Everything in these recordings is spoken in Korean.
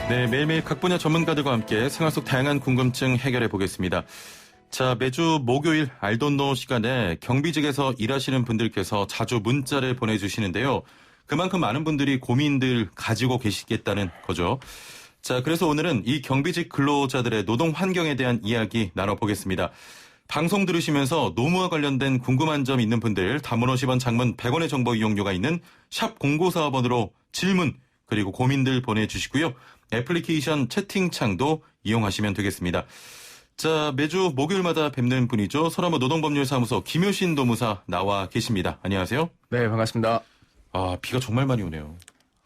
네, 매일매일 각 분야 전문가들과 함께 생활 속 다양한 궁금증 해결해 보겠습니다. 자, 매주 목요일 알돈노 시간에 경비직에서 일하시는 분들께서 자주 문자를 보내주시는데요. 그만큼 많은 분들이 고민들 가지고 계시겠다는 거죠. 자, 그래서 오늘은 이 경비직 근로자들의 노동 환경에 대한 이야기 나눠보겠습니다. 방송 들으시면서 노무와 관련된 궁금한 점 있는 분들 단문 50원, 장문 100원의 정보 이용료가 있는 샵 0945번으로 질문 그리고 고민들 보내주시고요. 애플리케이션 채팅창도 이용하시면 되겠습니다. 자, 매주 목요일마다 뵙는 분이죠. 서라무 노동법률사무소 김효신 노무사 나와 계십니다. 안녕하세요. 네, 반갑습니다. 아, 비가 정말 많이 오네요.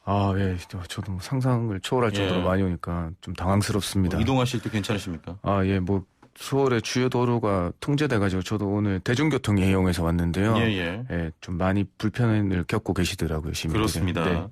아, 예, 저도 뭐 상상을 초월할 정도로 많이 오니까 좀 당황스럽습니다. 이동하실 때 괜찮으십니까? 아, 예, 뭐 서울의 주요 도로가 통제돼가지고 저도 오늘 대중교통 이용해서 왔는데요. 예, 좀 많이 불편을 겪고 계시더라고요, 시민들이. 그렇습니다. 네.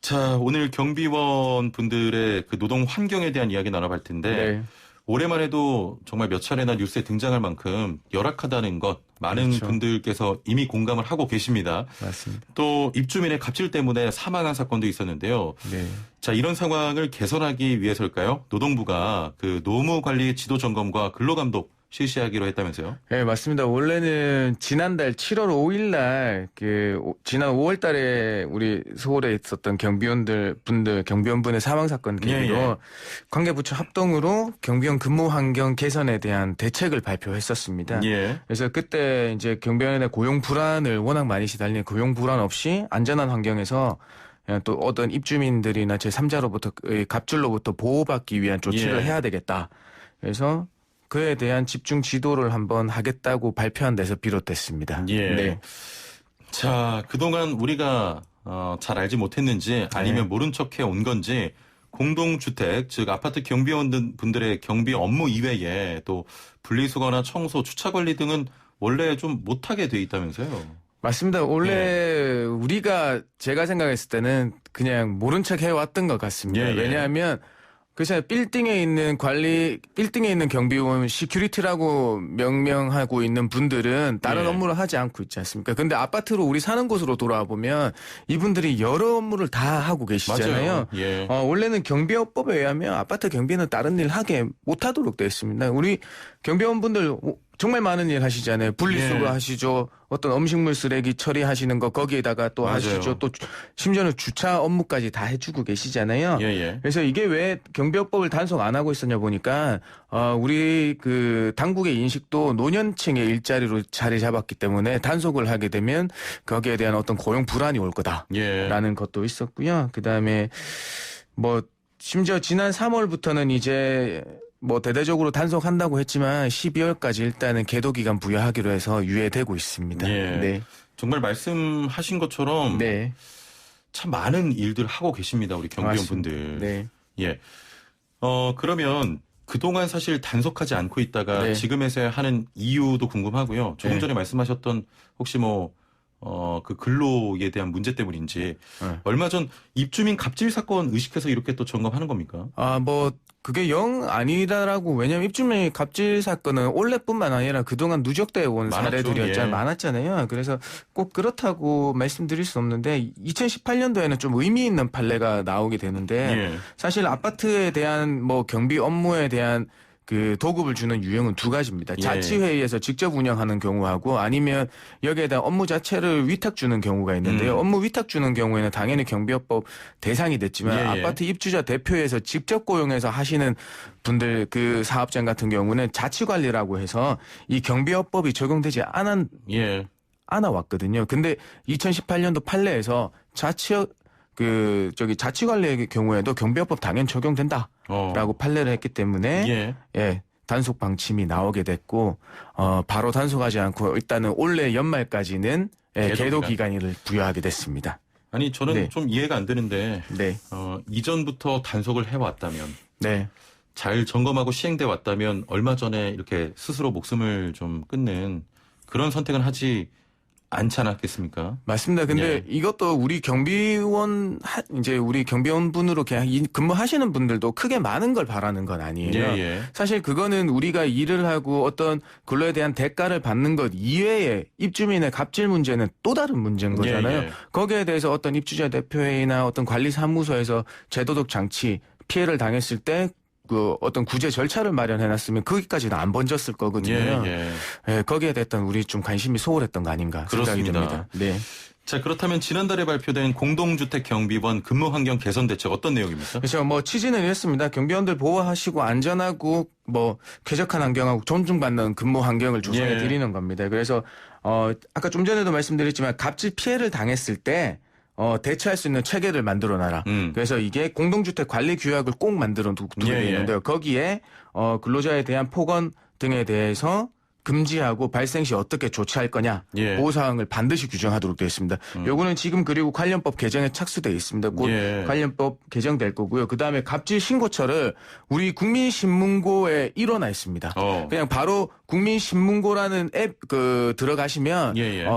자, 오늘 경비원 분들의 그 노동 환경에 대한 이야기 나눠볼 텐데 네. 올해만 해도 정말 몇 차례나 뉴스에 등장할 만큼 열악하다는 것 많은 그렇죠. 분들께서 이미 공감을 하고 계십니다. 맞습니다. 또 입주민의 갑질 때문에 사망한 사건도 있었는데요. 네. 자, 이런 상황을 개선하기 위해서일까요? 노동부가 그 노무관리 지도 점검과 근로감독 실시하기로 했다면서요? 네, 맞습니다. 원래는 지난달 7월 5일 날, 지난 5월 달에 우리 서울에 있었던 경비원분의 사망 사건 계기로 관계부처 합동으로 경비원 근무 환경 개선에 대한 대책을 발표했었습니다. 그래서 그때 이제 경비원의 고용 불안을 워낙 많이 시달리는 고용 불안 없이 안전한 환경에서 또 어떤 입주민들이나 제3자로부터 갑질로부터 보호받기 위한 조치를 해야 되겠다. 그래서 그에 대한 집중 지도를 한번 하겠다고 발표한 데서 비롯됐습니다. 네. 자, 그동안 우리가 잘 알지 못했는지 아니면 모른 척해 온 건지 공동주택, 즉 아파트 경비원 분들의 경비 업무 이외에 또 분리수거나 청소, 주차관리 등은 원래 좀 못하게 돼 있다면서요? 맞습니다. 원래 우리가 제가 생각했을 때는 그냥 모른 척 해왔던 것 같습니다. 왜냐하면 그래서 빌딩에 있는 경비원 시큐리티라고 명명하고 있는 분들은 다른 업무를 하지 않고 있지 않습니까? 근데 아파트로 우리 사는 곳으로 돌아와 보면 이분들이 여러 업무를 다 하고 계시잖아요. 원래는 경비업법에 의하면 아파트 경비는 다른 일 하게 못하도록 되어 있습니다. 우리 경비원분들 정말 많은 일 하시잖아요. 분리수거 하시죠. 어떤 음식물 쓰레기 처리하시는 거 거기에다가 또 하시죠. 또 심지어는 주차 업무까지 다 해주고 계시잖아요. 그래서 이게 왜 경비업법을 단속 안 하고 있었냐 보니까 우리 그 당국의 인식도 노년층의 일자리로 자리 잡았기 때문에 단속을 하게 되면 거기에 대한 어떤 고용 불안이 올 거다라는 것도 있었고요. 그다음에 뭐 심지어 지난 3월부터는 이제 뭐 대대적으로 단속한다고 했지만 12월까지 일단은 계도기간 부여하기로 해서 유예되고 있습니다. 네. 정말 말씀하신 것처럼 참 많은 일들 하고 계십니다. 우리 경비원분들. 네. 그러면 그동안 사실 단속하지 않고 있다가 지금에서야 하는 이유도 궁금하고요. 조금 전에 말씀하셨던 혹시 그 근로에 대한 문제 때문인지 얼마 전 입주민 갑질 사건 의식해서 이렇게 또 점검하는 겁니까? 그게 영 아니다라고. 왜냐면 입주민 갑질 사건은 올해뿐만 아니라 그동안 누적되어 온 사례들이었잖아요. 많았잖아요. 그래서 꼭 그렇다고 말씀드릴 수 없는데 2018년도에는 좀 의미 있는 판례가 나오게 되는데 사실 아파트에 대한 경비 업무에 대한 그 도급을 주는 유형은 두 가지입니다. 자치회의에서 직접 운영하는 경우하고 아니면 여기에 대한 업무 자체를 위탁 주는 경우가 있는데요. 업무 위탁 주는 경우에는 당연히 경비업법 대상이 됐지만 아파트 입주자 대표에서 직접 고용해서 하시는 분들 그 사업장 같은 경우는 자치관리라고 해서 이 경비업법이 적용되지 않아 왔거든요. 근데 2018년도 판례에서 자치관리의 경우에도 경비업법 당연 적용된다라고 판례를 했기 때문에 단속 방침이 나오게 됐고 바로 단속하지 않고 일단은 올해 연말까지는 계도 기간을 부여하게 됐습니다. 아니 저는 좀 이해가 안 되는데 이전부터 단속을 해왔다면 잘 점검하고 시행돼 왔다면 얼마 전에 이렇게 스스로 목숨을 좀 끊는 그런 선택은 하지 않지 않았겠습니까? 맞습니다. 근데 이것도 우리 우리 경비원분으로 근무하시는 분들도 크게 많은 걸 바라는 건 아니에요. 사실 그거는 우리가 일을 하고 어떤 근로에 대한 대가를 받는 것 이외에 입주민의 갑질 문제는 또 다른 문제인 거잖아요. 거기에 대해서 어떤 입주자 대표회의나 어떤 관리사무소에서 제도적 장치, 피해를 당했을 때 그 어떤 구제 절차를 마련해놨으면 거기까지는 안 번졌을 거거든요. 예, 거기에 대한 우리 좀 관심이 소홀했던 거 아닌가 생각이 그렇습니다. 듭니다. 네. 자, 그렇다면 지난달에 발표된 공동주택 경비원 근무 환경 개선 대책 어떤 내용입니까? 그래서 뭐 취지는 이랬습니다. 경비원들 보호하시고 안전하고 뭐 쾌적한 환경하고 존중받는 근무 환경을 조성해 드리는 겁니다. 그래서 아까 좀 전에도 말씀드렸지만 갑질 피해를 당했을 때 대처할 수 있는 체계를 만들어놔라. 그래서 이게 공동주택 관리 규약을 꼭 만들어 두게 되어 있는데요. 거기에 근로자에 대한 폭언 등에 대해서 금지하고 발생 시 어떻게 조치할 거냐 보호사항을 반드시 규정하도록 되어 있습니다. 요거는 지금 그리고 관련법 개정에 착수되어 있습니다. 곧 관련법 개정될 거고요. 그다음에 갑질 신고처를 우리 국민신문고에 일어나 있습니다. 그냥 바로 국민신문고라는 앱 들어가시면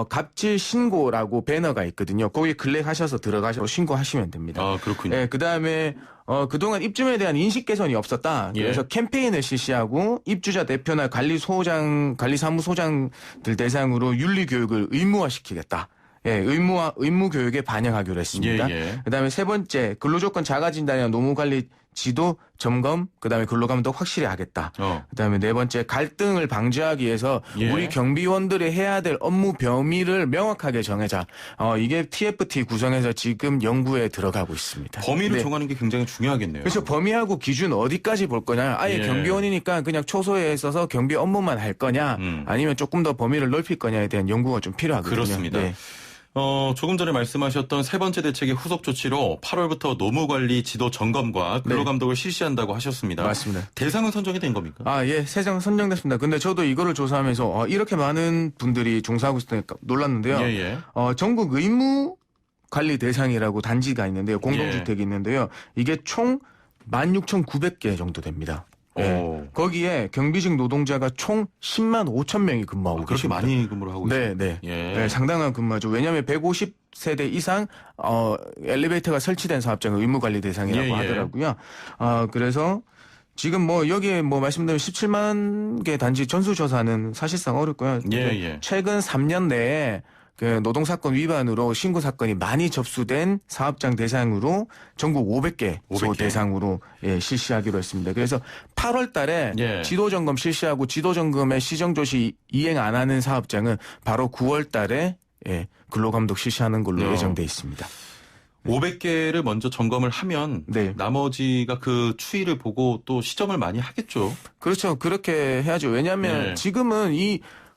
갑질 신고라고 배너가 있거든요. 거기에 클릭하셔서 들어가셔서 신고하시면 됩니다. 아, 그렇군요. 네, 그다음에 그동안 입주민에 대한 인식 개선이 없었다. 그래서 캠페인을 실시하고 입주자 대표나 관리사무소장들 대상으로 윤리 교육을 의무화시키겠다. 예, 의무 교육에 반영하기로 했습니다. 그다음에 세 번째, 근로조건 자가 진단이나 노무 관리 지도 점검, 그다음에 근로감독 확실히 하겠다. 그다음에 네 번째, 갈등을 방지하기 위해서 우리 경비원들이 해야 될 업무 범위를 명확하게 정하자. 이게 TFT 구성해서 지금 연구에 들어가고 있습니다. 범위를 정하는 게 굉장히 중요하겠네요. 그래서 범위하고 기준 어디까지 볼 거냐. 아예 경비원이니까 그냥 초소에 있어서 경비 업무만 할 거냐. 아니면 조금 더 범위를 넓힐 거냐에 대한 연구가 좀 필요하거든요. 그렇습니다. 네. 조금 전에 말씀하셨던 세 번째 대책의 후속 조치로 8월부터 노무관리 지도 점검과 근로감독을 실시한다고 하셨습니다. 맞습니다. 대상은 선정이 된 겁니까? 아, 예, 세상 선정됐습니다. 근데 저도 이거를 조사하면서 이렇게 많은 분들이 종사하고 있으니까 놀랐는데요. 전국 의무 관리 대상이라고 단지가 있는데요. 공동주택이 있는데요. 이게 총 16,900개 정도 됩니다. 네. 거기에 경비직 노동자가 총 10만 5천 명이 근무하고 그렇게 계십니다. 많이 근무를 하고 있습니다. 네, 상당한 근무죠. 왜냐하면 150세대 이상 엘리베이터가 설치된 사업장은 의무관리 대상이라고 하더라고요. 그래서 지금 뭐 여기에 뭐 말씀드린 17만 개 단지 전수조사는 사실상 어렵고요. 최근 3년 내에 그 노동사건 위반으로 신고사건이 많이 접수된 사업장 대상으로 전국 500개 대상으로 실시하기로 했습니다. 그래서 8월 달에 지도점검 실시하고 지도점검의 시정조시 이행 안 하는 사업장은 바로 9월 달에 근로감독 실시하는 걸로 예정돼 있습니다. 500개를 먼저 점검을 하면 나머지가 그 추이를 보고 또 시정을 많이 하겠죠. 그렇죠. 그렇게 해야죠. 왜냐하면 지금은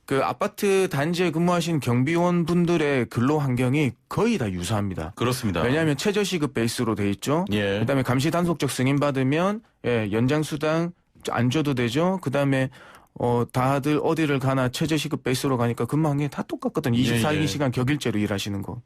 그 아파트 단지에 근무하신 경비원 분들의 근로 환경이 거의 다 유사합니다. 그렇습니다. 왜냐하면 최저시급 베이스로 돼 있죠. 그다음에 감시 단속적 승인 받으면 연장 수당 안 줘도 되죠. 그다음에 다들 어디를 가나 최저시급 베이스로 가니까 근무 환경이 다 똑같거든요. 24시간 격일제로 일하시는 거.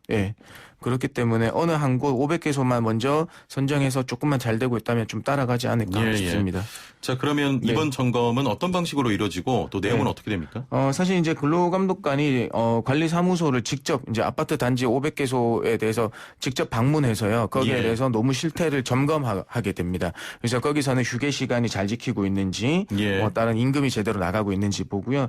그렇기 때문에 어느 한 곳 500개소만 먼저 선정해서 조금만 잘 되고 있다면 좀 따라가지 않을까 싶습니다. 자, 그러면 이번 점검은 어떤 방식으로 이루어지고 또 내용은 어떻게 됩니까? 사실 이제 근로감독관이 관리사무소를 직접 이제 아파트 단지 500개소에 대해서 직접 방문해서요. 거기에 대해서 노무 실태를 점검하게 됩니다. 그래서 거기서는 휴게 시간이 잘 지키고 있는지, 다른 임금이 제대로 나가고 있는지 보고요.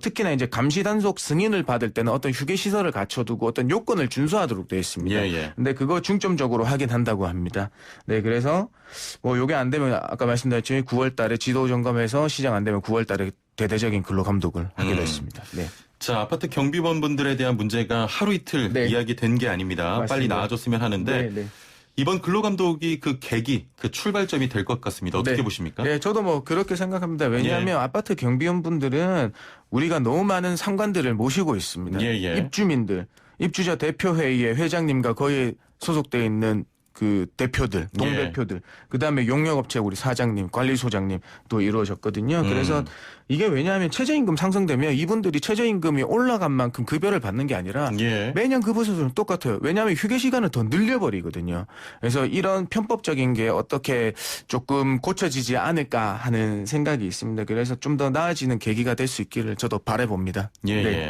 특히나 이제 감시 단속 승인을 받을 때는 어떤 휴게 시설을 갖춰두고 어떤 요건을 준수하도록 되어 있습니다. 근데 그거 중점적으로 확인한다고 합니다. 네, 그래서 뭐 요게 안 되면 아까 말씀드렸지만 9월 달에 지도 점검해서 시정 안 되면 9월 달에 대대적인 근로 감독을 하기로 했습니다. 자, 아파트 경비원분들에 대한 문제가 하루 이틀 이야기된 게 아닙니다. 맞습니다. 빨리 나아졌으면 하는데 이번 근로감독이 그 계기, 그 출발점이 될 것 같습니다. 어떻게 보십니까? 네, 저도 뭐 그렇게 생각합니다. 왜냐하면 아파트 경비원분들은 우리가 너무 많은 상관들을 모시고 있습니다. 입주민들, 입주자 대표회의의 회장님과 거의 소속되어 있는 그 대표들, 동대표들, 그다음에 용역업체 우리 사장님, 관리소장님 또 이루어졌거든요. 그래서 이게 왜냐하면 최저임금 상승되면 이분들이 최저임금이 올라간 만큼 급여를 받는 게 아니라 매년 그 부분은 똑같아요. 왜냐하면 휴게 시간을 더 늘려버리거든요. 그래서 이런 편법적인 게 어떻게 조금 고쳐지지 않을까 하는 생각이 있습니다. 그래서 좀 더 나아지는 계기가 될 수 있기를 저도 바라봅니다.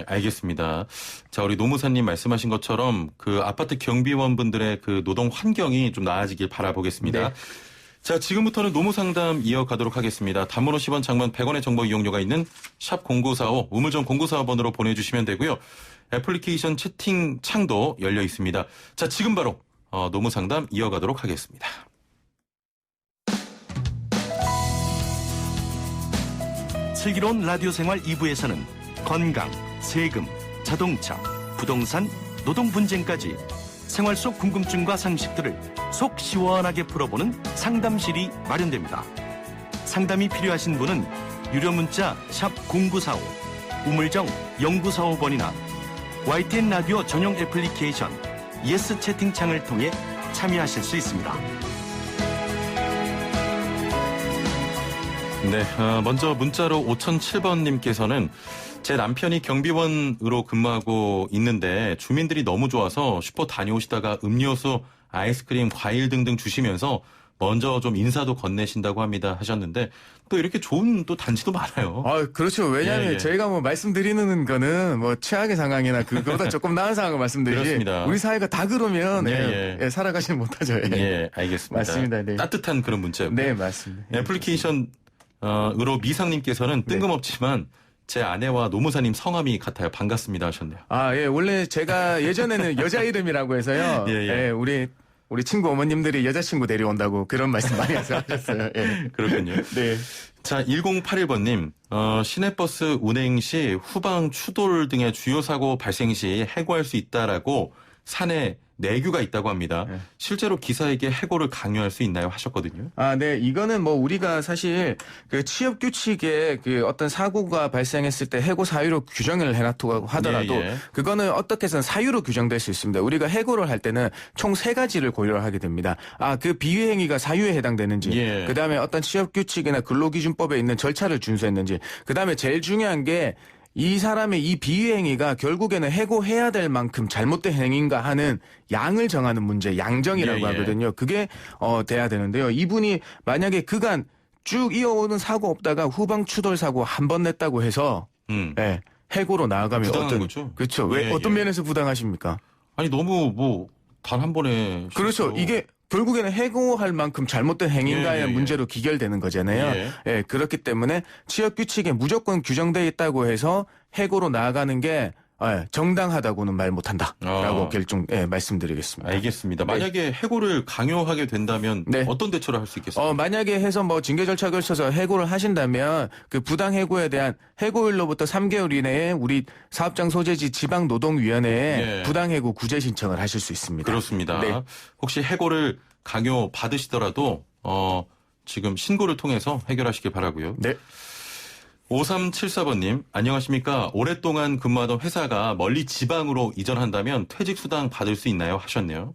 알겠습니다. 자, 우리 노무사님 말씀하신 것처럼 그 아파트 경비원분들의 그 노동 환경이 좀 나아지길 바라보겠습니다. 자, 지금부터는 노무상담 이어가도록 하겠습니다. 단문 50원, 장문 100원의 정보 이용료가 있는 샵 0945, 우물정 0945번으로 보내주시면 되고요. 애플리케이션 채팅 창도 열려 있습니다. 자, 지금 바로 노무상담 이어가도록 하겠습니다. 슬기로운 라디오 생활 2부에서는 건강, 세금, 자동차, 부동산, 노동 분쟁까지 생활 속 궁금증과 상식들을 속 시원하게 풀어보는 상담실이 마련됩니다. 상담이 필요하신 분은 유료 문자 샵 0945, 우물정 0945번이나 YTN 라디오 전용 애플리케이션 예스 채팅창을 통해 참여하실 수 있습니다. 네, 먼저 문자로 5007번님께서는 제 남편이 경비원으로 근무하고 있는데 주민들이 너무 좋아서 슈퍼 다녀오시다가 음료수, 아이스크림, 과일 등등 주시면서 먼저 좀 인사도 건네신다고 합니다 하셨는데 또 이렇게 좋은 또 단지도 많아요. 그렇죠. 왜냐하면 예, 예. 저희가 뭐 말씀드리는 거는 뭐 최악의 상황이나 그거보다 조금 나은 상황을 말씀드리지. 그렇습니다. 우리 사회가 다 그러면 예. 살아가시지 못하죠. 예. 예, 알겠습니다. 맞습니다. 네. 따뜻한 그런 문자였고요. 네, 맞습니다. 애플리케이션으로 미상님께서는 뜬금없지만 제 아내와 노무사님 성함이 같아요. 반갑습니다 하셨네요. 예. 원래 제가 예전에는 여자 이름이라고 해서요. 예. 우리 친구 어머님들이 여자친구 데려온다고 그런 말씀 많이 하셨어요. 예. 그렇군요. 네. 자, 1081번님, 시내버스 운행 시 후방 추돌 등의 주요 사고 발생 시 해고할 수 있다라고 사내 내규가 있다고 합니다. 네. 실제로 기사에게 해고를 강요할 수 있나요? 하셨거든요. 네. 이거는 뭐 우리가 사실 그 취업 규칙에 그 어떤 사고가 발생했을 때 해고 사유로 규정을 해놨다고 하더라도 예. 그거는 어떻게 해서는 사유로 규정될 수 있습니다. 우리가 해고를 할 때는 총 3가지를 고려를 하게 됩니다. 그 비위행위가 사유에 해당되는지, 예. 그다음에 어떤 취업 규칙이나 근로기준법에 있는 절차를 준수했는지, 그다음에 제일 중요한 게 이 사람의 이 비위행위가 결국에는 해고해야 될 만큼 잘못된 행위인가 하는 양을 정하는 문제, 양정이라고 예. 하거든요. 그게 돼야 되는데요. 이분이 만약에 그간 쭉 이어오는 사고 없다가 후방 추돌 사고 한 번 냈다고 해서 해고로 나아가면 부당한 거죠? 그렇죠. 왜 어떤 면에서 부당하십니까? 아니 너무 단 한 번에 그렇죠. 실수로. 이게 결국에는 해고할 만큼 잘못된 행위인가의 예. 문제로 기결되는 거잖아요. 예. 그렇기 때문에 취업 규칙에 무조건 규정되어 있다고 해서 해고로 나아가는 게 정당하다고는 말 못한다라고 말씀드리겠습니다. 알겠습니다. 네. 만약에 해고를 강요하게 된다면 네. 어떤 대처를 할 수 있겠습니까? 만약에 해서 뭐 징계 절차 걸쳐서 해고를 하신다면 그 부당 해고에 대한 해고일로부터 3개월 이내에 우리 사업장 소재지 지방노동위원회에 예. 부당 해고 구제 신청을 하실 수 있습니다. 그렇습니다. 네. 혹시 해고를 강요 받으시더라도 지금 신고를 통해서 해결하시길 바라고요. 네. 5374번님, 안녕하십니까. 오랫동안 근무하던 회사가 멀리 지방으로 이전한다면 퇴직수당 받을 수 있나요? 하셨네요.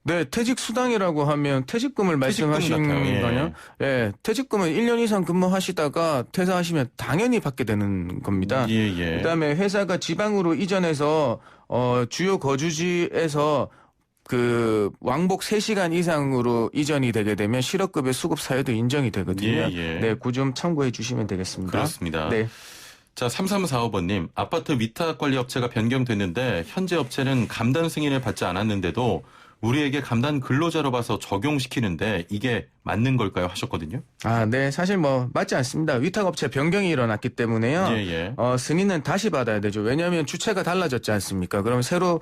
네, 퇴직수당이라고 하면 퇴직금을 말씀하시는 같아요. 예. 거요? 예, 퇴직금은 1년 이상 근무하시다가 퇴사하시면 당연히 받게 되는 겁니다. 예. 그다음에 회사가 지방으로 이전해서 주요 거주지에서 그 왕복 3시간 이상으로 이전이 되게 되면 실업급여 수급 사유도 인정이 되거든요. 예. 네, 그 점 참고해 주시면 되겠습니다. 그렇습니다. 네. 자, 3345번님, 아파트 위탁관리업체가 변경됐는데 현재 업체는 감단 승인을 받지 않았는데도 우리에게 감단 근로자로 봐서 적용시키는데 이게 맞는 걸까요? 하셨거든요. 네. 사실 뭐 맞지 않습니다. 위탁업체 변경이 일어났기 때문에요. 예. 승인은 다시 받아야 되죠. 왜냐하면 주체가 달라졌지 않습니까? 그럼 새로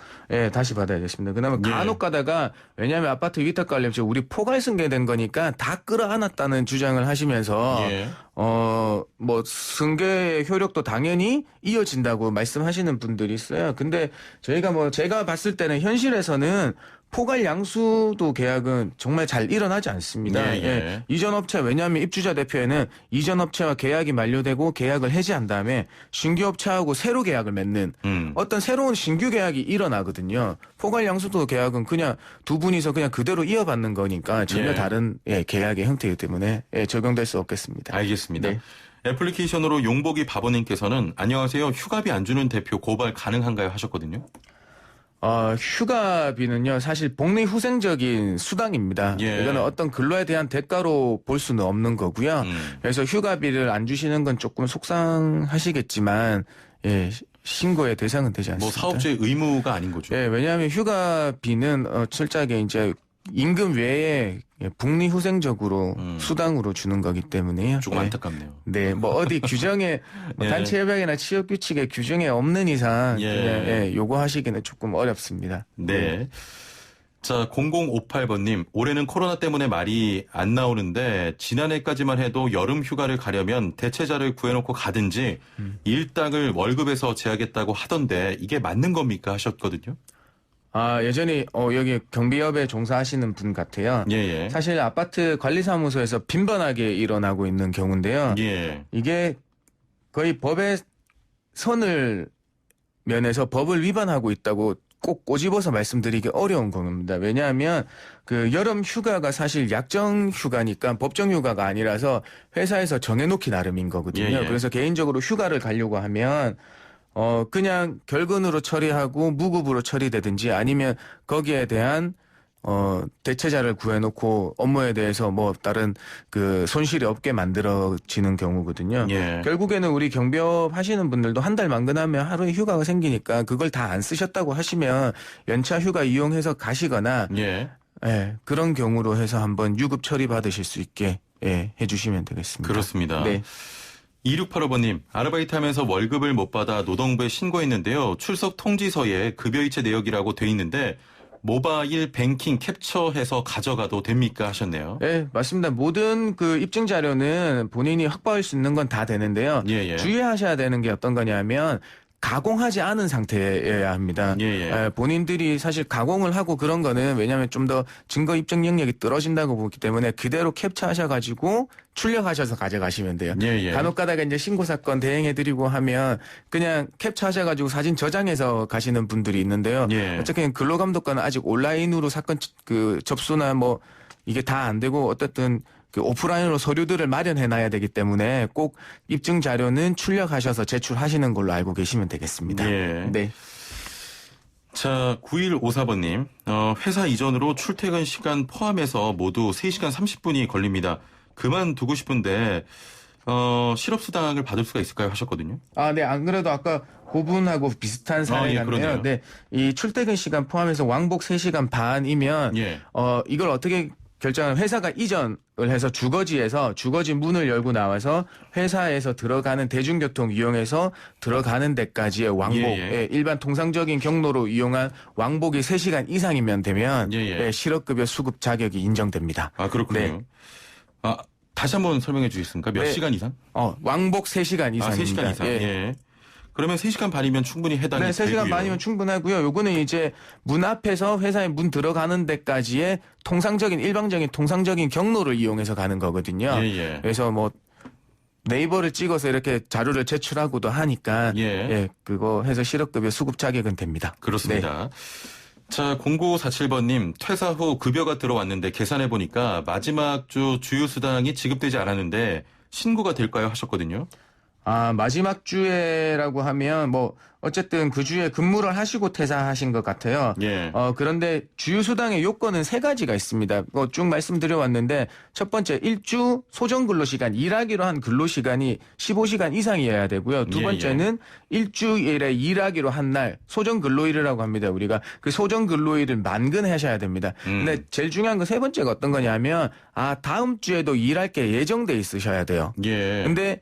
다시 받아야 되겠습니다. 그다음에 예. 간혹 가다가 왜냐하면 아파트 위탁관리업체 우리 포괄 승계된 거니까 다 끌어안았다는 주장을 하시면서 예. 뭐 승계의 효력도 당연히 이어진다고 말씀하시는 분들이 있어요. 근데 제가 봤을 때는 현실에서는 포괄 양수도 계약은 정말 잘 일어나지 않습니다. 예. 이전 업체 왜냐하면 입주자 대표에는 이전 업체와 계약이 만료되고 계약을 해지한 다음에 신규 업체하고 새로 계약을 맺는 어떤 새로운 신규 계약이 일어나거든요. 포괄 양수도 계약은 그냥 두 분이서 그냥 그대로 이어받는 거니까 전혀 예. 다른 계약의 형태이기 때문에 적용될 수 없겠습니다. 알겠습니다. 네. 애플리케이션으로 용복이 바보님께서는 안녕하세요. 휴가비 안 주는 대표 고발 가능한가요? 하셨거든요. 휴가비는요, 사실 복리후생적인 수당입니다. 예. 이거는 어떤 근로에 대한 대가로 볼 수는 없는 거고요. 그래서 휴가비를 안 주시는 건 조금 속상하시겠지만, 신고의 대상은 되지 뭐 않습니다. 사업주의 의무가 아닌 거죠. 왜냐하면 휴가비는 철저하게 이제 임금 외에 복리후생적으로 수당으로 주는 거기 때문에요. 조금 안타깝네요. 네, 뭐 어디 규정에 예. 단체 협약이나 취업 규칙에 규정에 없는 이상 예. 요구하시기는 조금 어렵습니다. 네. 자, 0058번님, 올해는 코로나 때문에 말이 안 나오는데 지난해까지만 해도 여름 휴가를 가려면 대체자를 구해놓고 가든지 일당을 월급에서 제하겠다고 하던데 이게 맞는 겁니까? 하셨거든요. 예전에 여기 경비업에 종사하시는 분 같아요. 예. 사실 아파트 관리사무소에서 빈번하게 일어나고 있는 경우인데요. 예. 이게 거의 법의 선을 면에서 법을 위반하고 있다고 꼭 꼬집어서 말씀드리기 어려운 겁니다. 왜냐하면 그 여름 휴가가 사실 약정 휴가니까 법정 휴가가 아니라서 회사에서 정해놓기 나름인 거거든요. 예. 그래서 개인적으로 휴가를 가려고 하면 그냥 결근으로 처리하고 무급으로 처리되든지 아니면 거기에 대한 대체자를 구해놓고 업무에 대해서 뭐 다른 그 손실이 없게 만들어지는 경우거든요. 예. 결국에는 우리 경비업 하시는 분들도 한 달 만근하면 하루에 휴가가 생기니까 그걸 다 안 쓰셨다고 하시면 연차 휴가 이용해서 가시거나 예. 그런 경우로 해서 한번 유급 처리 받으실 수 있게 해주시면 되겠습니다. 그렇습니다. 네. 2685번님, 아르바이트 하면서 월급을 못 받아 노동부에 신고했는데요. 출석 통지서에 급여이체 내역이라고 돼 있는데 모바일 뱅킹 캡처해서 가져가도 됩니까? 하셨네요. 네, 맞습니다. 모든 그 입증 자료는 본인이 확보할 수 있는 건 다 되는데요. 예. 주의하셔야 되는 게 어떤 거냐면 가공하지 않은 상태여야 합니다. 예. 본인들이 사실 가공을 하고 그런 거는 왜냐하면 좀 더 증거 입증 능력이 떨어진다고 보기 때문에 그대로 캡처하셔가지고 출력하셔서 가져가시면 돼요. 예. 간혹 가다가 이제 신고 사건 대행해드리고 하면 그냥 캡처하셔가지고 사진 저장해서 가시는 분들이 있는데요. 예. 어쨌든 근로감독관은 아직 온라인으로 사건 그 접수나 뭐 이게 다 안 되고 어떻든 그 오프라인으로 서류들을 마련해놔야 되기 때문에 꼭 입증 자료는 출력하셔서 제출하시는 걸로 알고 계시면 되겠습니다. 예. 네. 자, 9154번님, 회사 이전으로 출퇴근 시간 포함해서 모두 3시간 30분이 걸립니다. 그만두고 싶은데, 실업수당을 받을 수가 있을까요? 하셨거든요. 네. 안 그래도 아까 그분하고 비슷한 사례가 그러네요. 있는데요. 네. 이 출퇴근 시간 포함해서 왕복 3시간 반이면, 예. 이걸 어떻게 결정하면 회사가 이전을 해서 주거지 문을 열고 나와서 회사에서 들어가는 대중교통 이용해서 들어가는 데까지의 왕복, 예. 일반 통상적인 경로로 이용한 왕복이 3시간 이상이면 되면 예. 실업급여 수급 자격이 인정됩니다. 그렇군요. 네. 다시 한번 설명해 주시겠습니까? 몇 네. 시간 이상? 왕복 3시간 이상입니다. 3시간 이상. 예. 그러면 3시간 반이면 충분히 해당이 네, 3시간 되고요. 반이면 충분하고요. 요거는 이제 문 앞에서 회사에 문 들어가는 데까지의 일방적인 통상적인 경로를 이용해서 가는 거거든요. 예. 그래서 뭐 네이버를 찍어서 이렇게 자료를 제출하고도 하니까 그거 해서 실업급여 수급 자격은 됩니다. 그렇습니다. 자, 0947번님, 퇴사 후 급여가 들어왔는데 계산해 보니까 마지막 주 주휴수당이 지급되지 않았는데 신고가 될까요? 하셨거든요. 마지막 주에라고 하면 뭐 어쨌든 그 주에 근무를 하시고 퇴사하신 것 같아요. 예. 그런데 주휴수당의 요건은 3가지가 있습니다. 쭉 말씀드려 왔는데 첫 번째 1주 소정 근로시간 일하기로 한 근로시간이 15시간 이상이어야 되고요. 두 번째는 일주일에 일하기로 한 날 소정 근로일이라고 합니다. 우리가 그 소정 근로일을 만근하셔야 됩니다. 근데 제일 중요한 건 3번째가 어떤 거냐면 다음 주에도 일할 게 예정돼 있으셔야 돼요. 예. 근데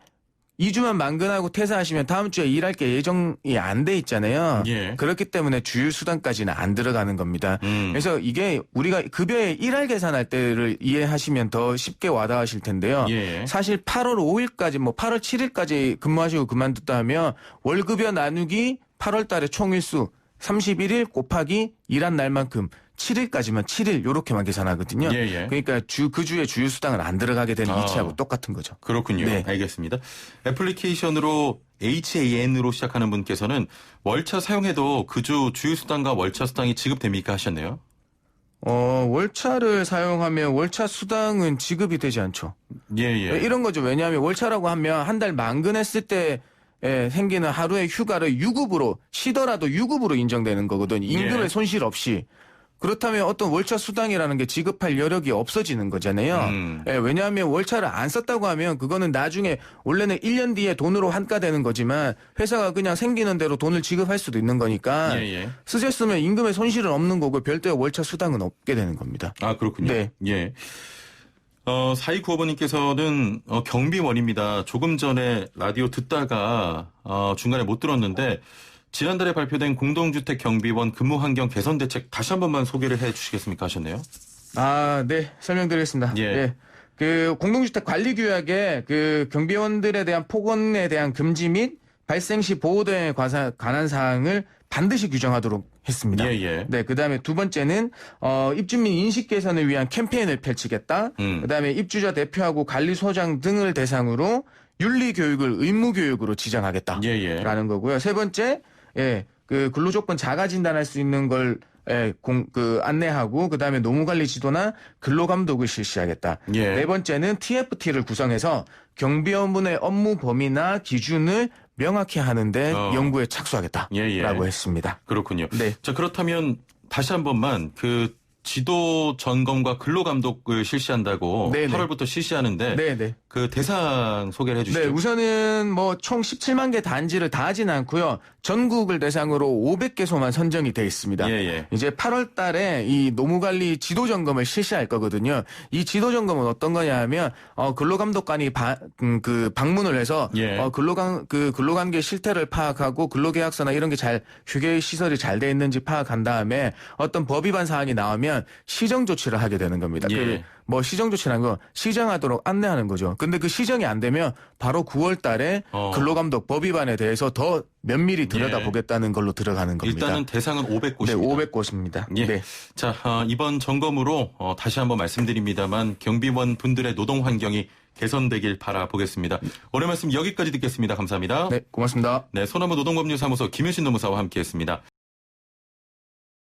2주만 만근하고 퇴사하시면 다음 주에 일할 게 예정이 안 돼 있잖아요. 예. 그렇기 때문에 주휴수당까지는 안 들어가는 겁니다. 그래서 이게 우리가 급여의 일할 계산할 때를 이해하시면 더 쉽게 와닿으실 텐데요. 예. 사실 8월 5일까지 8월 7일까지 근무하시고 그만뒀다 하면 월급여 나누기 8월 달에 총일수 31일 곱하기 일한 날만큼 7일까지만 7일 요렇게만 계산하거든요. 예. 그러니까 그 주에 주휴수당은 안 들어가게 되는 이치하고 똑같은 거죠. 그렇군요. 네. 알겠습니다. 애플리케이션으로 HAN으로 시작하는 분께서는 월차 사용해도 그 주 주휴수당과 월차 수당이 지급됩니까? 하셨네요. 월차를 사용하면 월차 수당은 지급이 되지 않죠. 예. 이런 거죠. 왜냐하면 월차라고 하면 한 달 만근했을 때 생기는 하루의 휴가를 유급으로 쉬더라도 유급으로 인정되는 거거든요. 임금의 손실 없이. 그렇다면 어떤 월차 수당이라는 게 지급할 여력이 없어지는 거잖아요. 왜냐하면 월차를 안 썼다고 하면 그거는 나중에 원래는 1년 뒤에 돈으로 환가되는 거지만 회사가 그냥 생기는 대로 돈을 지급할 수도 있는 거니까 쓰셨으면 임금의 손실은 없는 거고 별도의 월차 수당은 없게 되는 겁니다. 그렇군요. 네. 예. 4295번님께서는 경비원입니다. 조금 전에 라디오 듣다가 중간에 못 들었는데 지난달에 발표된 공동주택 경비원 근무 환경 개선 대책 다시 한 번만 소개를 해 주시겠습니까 하셨네요. 네, 설명드리겠습니다. 예. 그 공동주택 관리 규약에 그 경비원들에 대한 폭언에 대한 금지 및 발생 시 보호 등에 관한 사항을 반드시 규정하도록 했습니다. 예. 네, 그다음에 두 번째는 입주민 인식 개선을 위한 캠페인을 펼치겠다. 그다음에 입주자 대표하고 관리소장 등을 대상으로 윤리 교육을 의무 교육으로 지정하겠다라는 예. 거고요. 세 번째, 그 근로조건 자가 진단할 수 있는 걸 안내하고 그다음에 노무관리 지도나 근로감독을 실시하겠다. 예. 네 번째는 TFT를 구성해서 경비원분의 업무 범위나 기준을 명확히 하는데 연구에 착수하겠다라고 예. 했습니다. 그렇군요. 네. 자, 그렇다면 다시 한 번만 그 지도 점검과 근로 감독을 실시한다고 네네. 8월부터 실시하는데 네. 그 대상 소개를 해 주시죠. 네, 우선은 뭐 총 17만 개 단지를 다 하지는 않고요. 전국을 대상으로 500개소만 선정이 돼 있습니다. 예. 이제 8월 달에 이 노무관리 지도 점검을 실시할 거거든요. 이 지도 점검은 어떤 거냐 하면 근로감독관이 방문을 해서 예. 근로관계 실태를 파악하고 근로계약서나 이런 게 휴게 시설이 잘 돼 있는지 파악한 다음에 어떤 법 위반 사항이 나오면 시정 조치를 하게 되는 겁니다. 예. 뭐 시정 조치라는 건 시정하도록 안내하는 거죠. 근데 그 시정이 안 되면 바로 9월 달에 근로감독 법 위반에 대해서 더 면밀히 들여다보겠다는 걸로 들어가는 겁니다. 일단은 대상은 500곳입니다. 네, 500곳입니다. 예. 네. 자, 이번 점검으로 다시 한번 말씀드립니다만 경비원 분들의 노동 환경이 개선되길 바라보겠습니다. 오늘 말씀 여기까지 듣겠습니다. 감사합니다. 네, 고맙습니다. 네, 소나무 노동법률사무소 김효신 노무사와 함께했습니다.